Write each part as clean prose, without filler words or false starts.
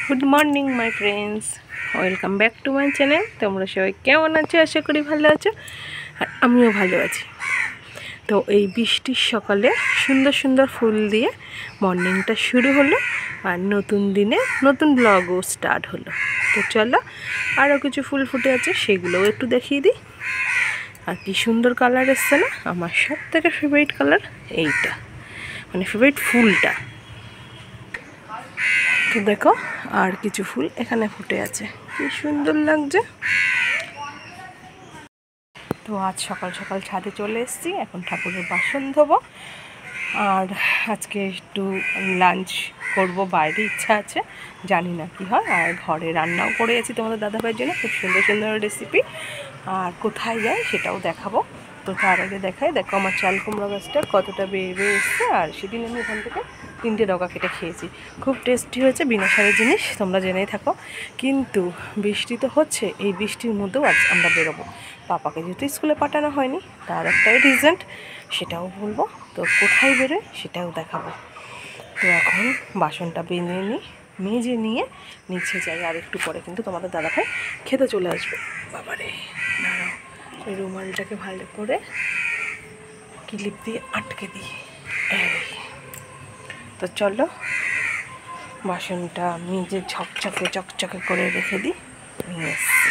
Good morning my friends, welcome back to my channel. তোমরা সবাই কেমন আছো? আশা করি ভালো আছো, আর আমিও ভালো আছি। তো এই বৃষ্টির সকালে সুন্দর সুন্দর ফুল দিয়ে মর্নিংটা শুরু হলো, আর নতুন দিনে নতুন ব্লগও স্টার্ট হলো। তো চলো, আরও কিছু ফুল ফুটে আছে, সেগুলোও একটু দেখিয়ে দিই। আর কি সুন্দর কালার এসছে না! আমার সব থেকে ফেভারিট কালার এইটা, মানে ফেভারিট ফুলটা। তো দেখো, আর কিছু ফুল এখানে ফুটে আছে, কি সুন্দর লাগছে। তো আজ সকাল সকাল ছাদে চলে এসেছি, এখন ঠাকুরের বাসন ধোবো। আর আজকে একটু লাঞ্চ করব, বাইরে ইচ্ছা আছে, জানি না কি হয়। আর ঘরে রান্নাও করে আছি তোমাদের দাদাভাইয়ের জন্য, খুব সুন্দর সুন্দর রেসিপি। আর কোথায় যায় সেটাও দেখাবো। তো তার আগে দেখাই, দেখো আমার চাল কুমড়ো গাছটা কতটা বেড়ে এসছে। আর সেদিন আমি ওখান থেকে 3টে ডগা কেটে খেয়েছি, খুব টেস্টি হয়েছে, বিনা সারের জিনিস, তোমরা জেনেই থাকো। কিন্তু বৃষ্টি তো হচ্ছে, এই বৃষ্টির মধ্যেও আজ আমরা বেরোবো। পাপাকে যেহেতু স্কুলে পাঠানো হয়নি, তার একটাই রিজন, সেটাও বলবো। তো কোথায় বেরোয় সেটাও দেখাবো। তো এখন বাসনটা মেজে নিয়ে নিচে যাই, আর একটু পরে কিন্তু তোমাদের দাদাভাই খেতে চলে আসবে। বাবারে, দাঁড়াও, ওই রুমালটাকে ভালো করে ক্লিপ দিয়ে আটকে দিই। তো চলো, বাসনটা মেজে চকচকে করে রেখে দিই, নিয়ে এসছি।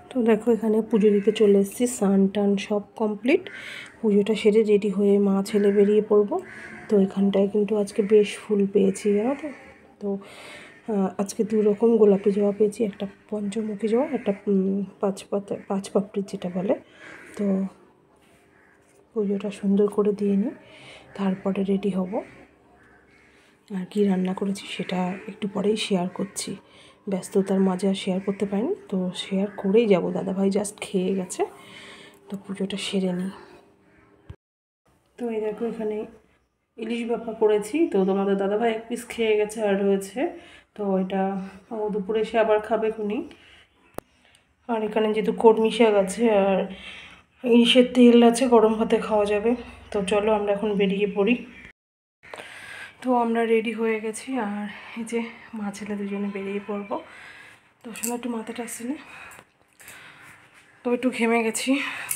তো দেখো, এখানে পুজো দিতে চলে এসেছি, স্নান টান সব কমপ্লিট। পুজোটা সেরে রেডি হয়ে মা ছেলে বেরিয়ে পড়বো। তো এখানটায় কিন্তু আজকে বেশ ফুল পেয়েছি, জানো তো। তো আজকে 2 রকম গোলাপি জবা পেয়েছি, একটা পঞ্চমুখী জবা, একটা পাঁচ পাপড়ির যেটা বলে। তো পুজোটা সুন্দর করে দিয়ে নিই, তারপরে রেডি হব। আর কি রান্না করেছি সেটা একটু পরেই শেয়ার করছি, ব্যস্ততার মাঝে আর শেয়ার করতে পারিনি। তো শেয়ার করেই যাব, দাদাভাই জাস্ট খেয়ে গেছে, তো পুজোটা সেরে নিই। তো এই দেখো, এখানে ইলিশ ভাপা করেছি, তো তোমাদের দাদাভাই 1 পিস খেয়ে গেছে, আর রয়েছে। তো এটা ও দুপুরে এসে আবার খাবে খুনি। আর এখানে যেহেতু কলমি শাক আছে আর ইলিশের তেল আছে, গরম ভাতে খাওয়া যাবে। তো চলো, আমরা এখন বেরিয়ে পড়ি। তো আমরা রেডি হয়ে গেছি, আর এই যে মা ছেলে দুজনে বেরিয়ে পড়বো। তো আসলে একটু মাথাটা আসছে না, তো একটু ঘেমে গেছি।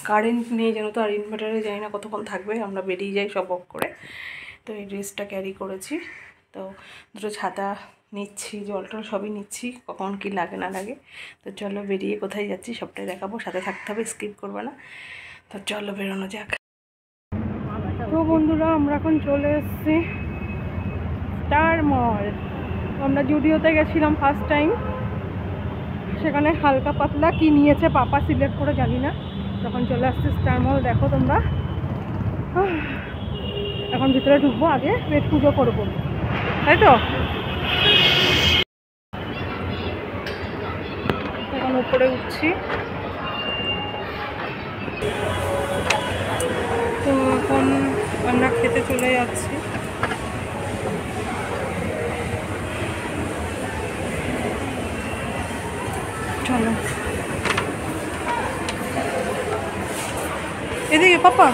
কারেন্ট নেই জানো তো, আর ইনভার্টারে জানি না কতক্ষণ থাকবে, আমরা বেরিয়ে যাই সব অফ করে। তো এই ড্রেসটা ক্যারি করেছি, তো 2টো ছাতা নিচ্ছি, জল টল সবই নিচ্ছি, কখন কি লাগে না লাগে। তো চলো, বেরিয়ে কোথায় যাচ্ছি সবটাই দেখাবো, সাথে থাকতে হবে, স্কিপ করবে না। তো চলো, বেরোনো যাক। তো বন্ধুরা, আমরা এখন চলে এসেছি স্টার মল। আমরা জুডিওতে গেছিলাম ফার্স্ট টাইম, সেখানে হালকা পাতলা কি নিয়েছে পাপা সিলেক্ট করে জানি না। তখন চলে আসছে স্টার মল, দেখো তোমরা। এখন ভিতরে ঢুকবো, আগে পেট পুজো করবো, তাই তো। এখন উপরে উঠছি। তো এখন আমরা খেতে চলে যাচ্ছি। চলো, এদিকে পাপা।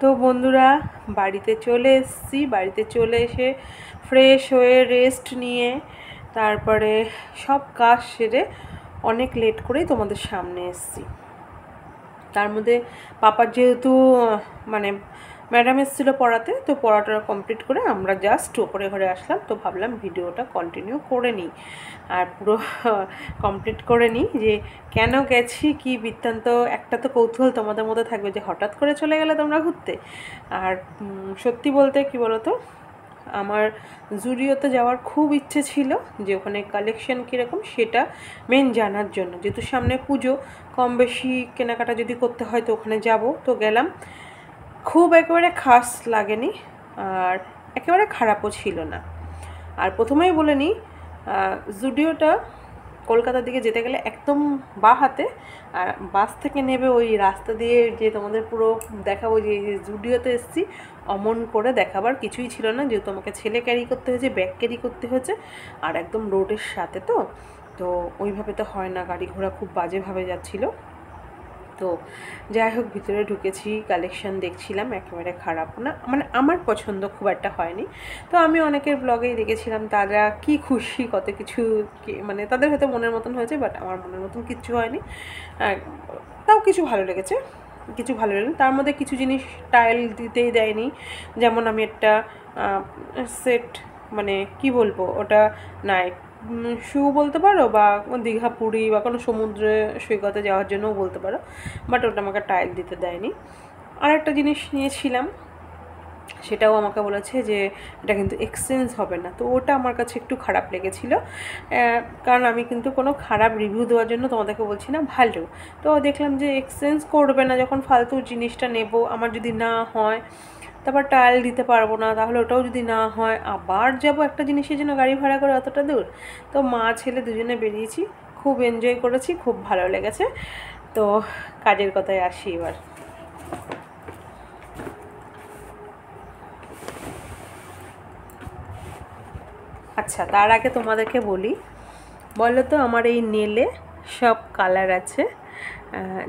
তো বন্ধুরা, বাড়িতে চলে এসেছি। বাড়িতে চলে এসে ফ্রেশ হয়ে রেস্ট নিয়ে তারপরে সব কাজ সেরে অনেক লেট করেই তোমাদের সামনে এসেছি। তার মধ্যে পাপার যেহেতু মানে ম্যাডাম এসেছিলো পড়াতে, তো পড়াটা কমপ্লিট করে আমরা জাস্ট ওপরে ঘরে আসলাম। তো ভাবলাম ভিডিওটা কন্টিনিউ করে নিই, আর পুরো কমপ্লিট করে নিই যে কেন গেছি, কি বৃত্তান্ত। একটা তো কৌতূহল তোমাদের মধ্যে থাকবে যে হঠাৎ করে চলে গেলে তোমরা ঘুরতে। আর সত্যি বলতে কি বলো তো, আমার জুডিওতে যাওয়ার খুব ইচ্ছে ছিল, যে ওখানে কালেকশন কীরকম সেটা মেন জানার জন্য। যেহেতু সামনে পুজো, কম বেশি কেনাকাটা যদি করতে হয় তো ওখানে যাব। তো গেলাম, খুব একেবারে খাস লাগেনি, আর একেবারে খারাপও ছিল না। আর প্রথমেই বলে নিই, জুডিওটা কলকাতার দিকে যেতে গেলে একদম বাঁ হাতে, আর বাস থেকে নেবে ওই রাস্তা দিয়ে যে তোমাদের পুরো দেখাবো যে জুডিওতে এসেছি অমন করে দেখাবার কিছুই ছিল না, যেহেতু আমাকে ছেলে ক্যারি করতে হয়েছে, ব্যাগ ক্যারি করতে হয়েছে, আর একদম রোডের সাথে তো ওইভাবে তো হয় না, গাড়ি ঘোড়া খুব বাজেভাবে যাচ্ছিলো। তো যাই হোক ভিতরে ঢুকেছি, কালেকশন দেখছিলাম, একেবারে খারাপ না, মানে আমার পছন্দ খুব একটা হয়নি। তো আমি অনেকের ব্লগেই দেখেছিলাম তারা কি খুশি কত কিছু, মানে তাদের হয়তো মনের মতন হয়েছে, বাট আমার মনের মতন কিচ্ছু হয়নি। তাও কিছু ভালো লেগেছে, কিছু ভালো লেগেছে। তার মধ্যে কিছু জিনিস টাইল দিতেই দেয়নি, যেমন আমি একটা সেট, মানে কি বলবো ওটা, নাইট শু বলতে পারো, বা দীঘা পুরী বা কোনো সমুদ্রে সৈকতে যাওয়ার জন্যও বলতে পারো, বাট ওটা আমাকে টাইল দিতে দেয়নি। আর একটা জিনিস নিয়েছিলাম, সেটাও আমাকে বলেছে যে এটা কিন্তু এক্সচেঞ্জ হবে না, তো ওটা আমার কাছে একটু খারাপ লেগেছিলো, কারণ আমি কিন্তু কোনো খারাপ রিভিউ দেওয়ার জন্য তোমাদেরকে বলছি না, ভালো। তো দেখলাম যে এক্সচেঞ্জ করবে না, যখন ফালতু জিনিসটা নেব, আমার যদি না হয় তারপর টাইল দিতে পারবো না, তাহলে ওটাও যদি না হয় আবার যাব একটা জিনিসের জন্য গাড়ি ভাড়া করে অতটা দূর। তো মা ছেলে দুজনে বেরিয়েছি, খুব এনজয় করেছি, খুব ভালো লেগেছে। তো কাজের কথায় আসি এবার। আচ্ছা, তার আগে তোমাদেরকে বলি, বলো তো আমার এই নেলে সব কালার আছে,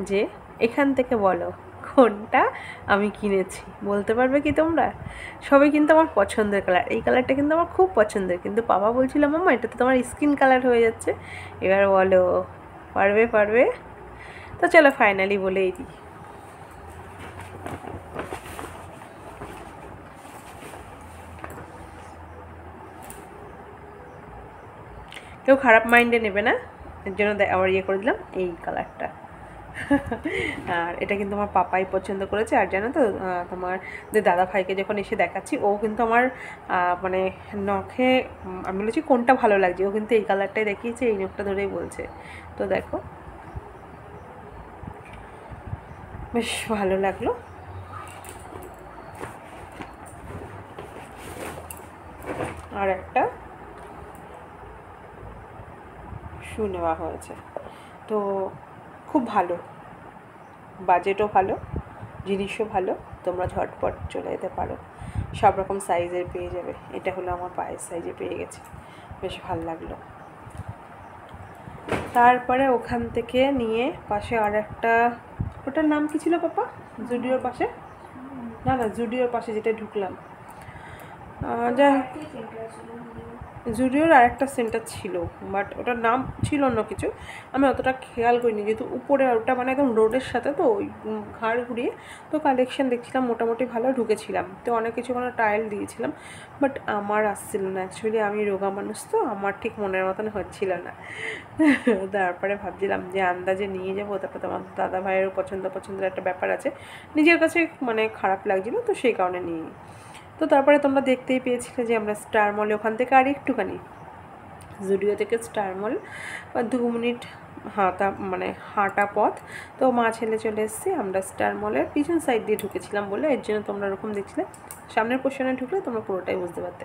যে এখান থেকে বলো কোনটা আমি কিনেছি, বলতে পারবে কি তোমরা? সবই কিন্তু আমার পছন্দের কালার, এই কালারটা কিন্তু আমার খুব পছন্দের, কিন্তু বাবা বলছিল মাম্মা এটা তো তোমার স্কিন কালার হয়ে যাচ্ছে, এবার বলো পারবে পারবে? তো চলো ফাইনালি বলেই দিই। কেউ খারাপ মাইন্ডে নেবে না, এর জন্য আবার ইয়ে করে দিলাম এই কালারটা। আর এটা কিন্তু আমার পাপাই পছন্দ করেছে। আর জানো তো তোমার যে দাদা ভাইকে যখন এসে দেখাচ্ছি, ও কিন্তু আমার মানে নখে, আমি বলেছি কোনটা ভালো লাগছে, ও কিন্তু এই কালারটাই দেখিয়েছে, এই নখটা ধরেই বলছে। তো দেখো বেশ ভালো লাগলো। আর একটা শু নেওয়া হয়েছে, তো খুব ভালো, বাজেটও ভালো, জিনিসও ভালো, তোমরা ঝটপট চলে যেতে পারো, সব রকম সাইজের পেয়ে যাবে। এটা হলো আমার পায়ের সাইজে পেয়ে গেছে, বেশ ভালো লাগলো। তারপরে ওখান থেকে নিয়ে পাশে আর একটা, ওটার নাম কি ছিল পাপা? জুডিওর পাশে, না না জুডিওর পাশে যেটা ঢুকলাম, যাই জুডিওর আরেকটা সেন্টার ছিল, বাট ওটার নাম ছিল অন্য কিছু, আমি অতটা খেয়াল করিনি, যেহেতু উপরে ওটা মানে একদম রোডের সাথে, তো ওই ঘাড় ঘুরিয়ে তো কালেকশন দেখছিলাম, মোটামুটি ভালো ঢুকেছিলাম, তো অনেক কিছু কোনো টাইল দিয়েছিলাম, বাট আমার আসছিল না, অ্যাকচুয়ালি আমি রোগা মানুষ, তো আমার ঠিক মনের মতন হচ্ছিল না। তারপরে ভাবছিলাম যে আন্দাজে নিয়ে যাবো, তারপর তোমার দাদা ভাইয়েরও পছন্দের একটা ব্যাপার আছে, নিজের কাছে মানে খারাপ লাগছিল, তো সেই কারণে নিয়ে। তো তারপরে তোমরা দেখতেই পেয়েছিলে যে আমরা স্টার মলে, ওখান থেকে আর একটুখানি, জুডিও থেকে স্টার মল 2 মিনিট হাঁটা পথ। তো মা ছেলে চলে এসেছি, আমরা স্টার মলের পিছন সাইড দিয়ে ঢুকেছিলাম বলে এর জন্য তোমরা ওরকম দেখছিলে, সামনের পোর্শনে ঢুকলে তোমরা পুরোটাই বুঝতে পারতে।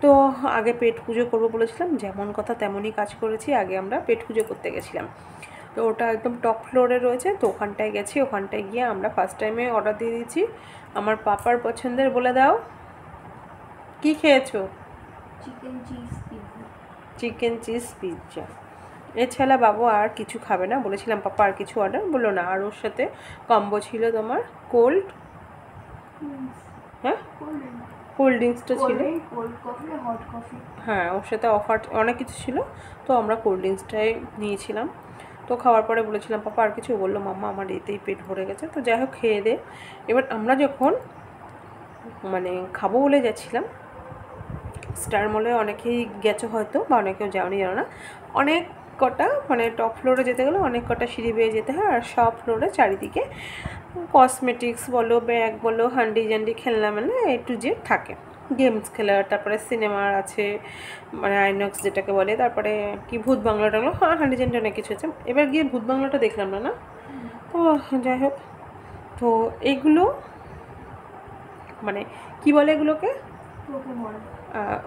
তো আগে পেট পুজো করবো বলেছিলাম, যেমন কথা তেমনই কাজ করেছি, আগে আমরা পেট পুজো করতে গেছিলাম, তো ওটা একদম টপ ফ্লোরে রয়েছে, তো ওখানটায় গেছি, ওখানটায় গিয়ে আমরা ফার্স্ট টাইমে অর্ডার দিয়ে দিয়েছি আমার পাপার পছন্দের, বলে দাও কি খেয়েছো? Chicken cheese pizza. এছাড়া বাবু আর কিছু খাবে না, বলেছিলাম পাপা আর কিছু অর্ডার, বললো না, আর ওর সাথে কম্বো ছিল তোমার কোল্ড, হ্যাঁ কোল্ড ড্রিঙ্কসটা ছিল, হ্যাঁ ওর সাথে অফার অনেক কিছু ছিল, তো আমরা কোল্ড ড্রিঙ্কসটাই নিয়েছিলাম। তো খাওয়ার পরে বলেছিলাম পাপা আর কিছু, বললো মাম্মা আমার এতেই পেট ভরে গেছে। তো যাই হোক খেয়ে দে, এবার আমরা যখন মানে খাবো বলে যাচ্ছিলাম, স্টার মলে অনেকেই গেছো হয়তো, বা অনেকেও যাওনি জানো না, অনেক কটা মানে টপ ফ্লোরে যেতে গেলে অনেক কটা সিঁড়ি বেয়ে যেতে হয়, আর সব ফ্লোরে চারিদিকে কসমেটিক্স বলো, ব্যাগ বলো, হান্ডি জান্ডি খেলনা মানে A to Z থাকে, গেমস খেলার, তারপরে সিনেমার আছে, মানে আইনক্স যেটাকে বলে, তারপরে কি ভূত বাংলা টাংলা, হ্যাঁ হান্ডি জান্ডি অনেক কিছু আছে। এবার গিয়ে ভূত বাংলাটা দেখলাম না, তো যাই হোক, তো এইগুলো মানে কি বলে এগুলোকে,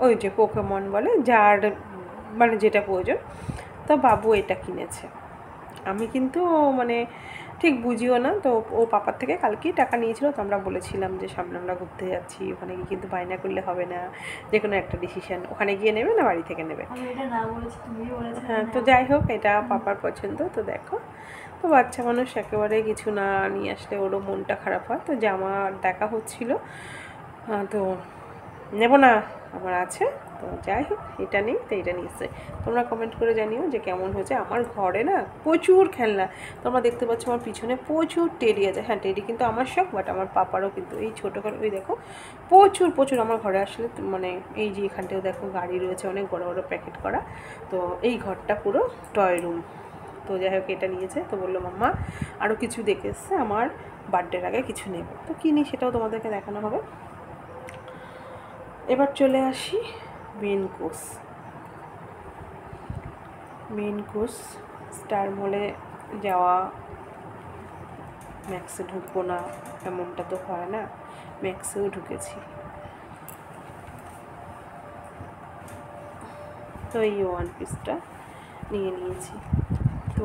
ওই যে পোকেমন বলে, যার মানে যেটা প্রয়োজন। তো তো বাবু এটা কিনেছে। আমি কিন্তু মানে ঠিক বুঝিও না, তো ও পাপার থেকে কালকেই টাকা নিয়েছিল, তো আমরা বলেছিলাম যে সামনে আমরা ঘুরতে যাচ্ছি, ওখানে গিয়ে কিন্তু বায়না করলে হবে না, যে কোনো একটা ডিসিশান ওখানে গিয়ে নেবে না বাড়ি থেকে নেবে। হ্যাঁ, তো যাই হোক, এটা পাপার পছন্দ। তো দেখো, তো বাচ্চা মানুষ একেবারে কিছু না নিয়ে আসলে ওরও মনটা খারাপ হয়। তো জামা দেখা হচ্ছিলো, তো নেব না, আমার আছে। তো যাই হোক, এটা নেই, তো এটা নিয়েছে। তোমরা কমেন্ট করে জানিও যে কেমন হয়েছে। আমার ঘরে না প্রচুর খেলনা, তোমরা দেখতে পাচ্ছ আমার পিছনে প্রচুর টেডি আছে। হ্যাঁ, টেডি কিন্তু আমার শখ, বাট আমার পাপারও কিন্তু এই ছোটোখাটো, ওই দেখো প্রচুর প্রচুর আমার ঘরে আসলে মানে এই যে এখানটাও দেখো গাড়ি রয়েছে অনেক বড় বড় প্যাকেট করা। তো এই ঘরটা পুরো টয় রুম। তো যাই হোক, এটা নিয়েছে। তো বললো মাম্মা আরও কিছু দেখে এসছে, আমার বার্থডের আগে কিছু নেব। তো কী নিই সেটাও তোমাদেরকে দেখানো হবে। এবার চলে আসি মেন কোর্স। স্টার মলে যাওয়া, ম্যাক্সে ঢুকবো না এমনটা তো হয় না, ম্যাক্সেও ঢুকেছি। তো এই ওয়ান পিসটা নিয়ে নিয়েছি। তো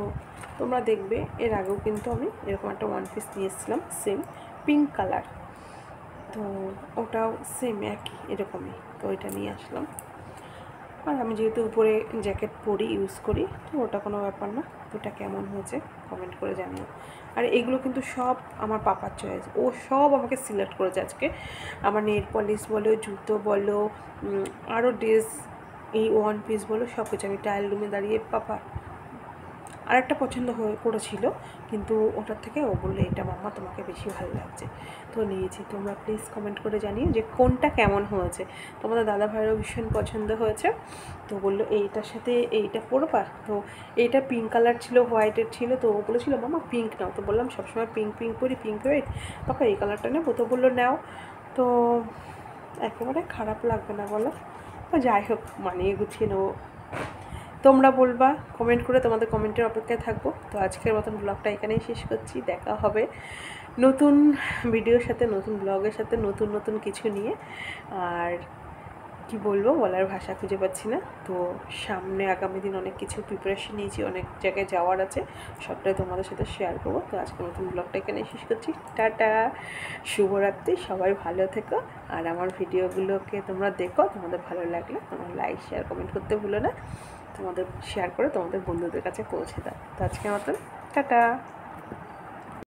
তোমরা দেখবে এর আগেও কিন্তু আমি এরকম একটা ওয়ান পিস নিয়ে এসেছিলাম, সেম পিঙ্ক কালার। তো ওটাও সেম একই এরকমই, তো ওইটা নিয়ে আসলাম। আর আমি যেহেতু উপরে জ্যাকেট পরি, ইউজ করি, তো ওটা কোনো ব্যাপার না। তো ওটা কেমন হয়েছে কমেন্ট করে জানিও। আর এগুলো কিন্তু সব আমার পাপার চয়েস, ও সব আমাকে সিলেক্ট করেছে আজকে। আমার নেল পলিশ বলো, জুতো বলো, আরও ড্রেস, এই ওয়ান পিস বলো, সব কিছু। আমি ট্রায়াল রুমে দাঁড়িয়ে পাপা আরেকটা পছন্দ করেছিল, কিন্তু ওটার থেকে ও বললো এটা মাম্মা তোমাকে বেশি ভালো লাগছে, তো নিয়েছি। তোমরা প্লিজ কমেন্ট করে জানিও যে কোনটা কেমন হয়েছে। তোমাদের দাদা ভাইয়েরও ভীষণ পছন্দ হয়েছে। তো বললো এইটার সাথে এইটা পরবা। তো এইটা পিঙ্ক কালার ছিল, হোয়াইটের ছিল। তো ও বলেছিল মাম্মা পিঙ্ক নাও। তো বললাম সবসময় পিঙ্ক পিঙ্ক পরি, পিঙ্ক হোয়াইট, পাপা এই কালারটা নেবো। তো বললো নাও। তো একেবারে খারাপ লাগবে না বলো। তো যাই হোক, মানিয়ে গুছিয়ে নেবো। তোমরা বলবা কমেন্ট করে, তোমাদের কমেন্টের অপেক্ষায় থাকবো। তো আজকের মতন ব্লগটা এখানেই শেষ করছি। দেখা হবে নতুন ভিডিওর সাথে, নতুন ব্লগের সাথে, নতুন নতুন কিছু নিয়ে। আর কি বলবো, বলার ভাষা খুঁজে পাচ্ছি না। তো সামনে আগামী দিন অনেক কিছু প্রিপারেশন নিয়েছি, অনেক জায়গায় যাওয়ার আছে, সবটাই তোমাদের সাথে শেয়ার করবো। তো আজকের নতুন ব্লগটা এখানেই শেষ করছি। টাটা, শুভরাত্রি, সবাই ভালো থেকো। আর আমার ভিডিওগুলোকে তোমরা দেখো, তোমাদের ভালো লাগলে তোমরা লাইক শেয়ার কমেন্ট করতে ভুলো না। তোমাদের শেয়ার করে তোমাদের বন্ধুদের কাছে পৌঁছে দাও। তো আজকের মতন টাটা।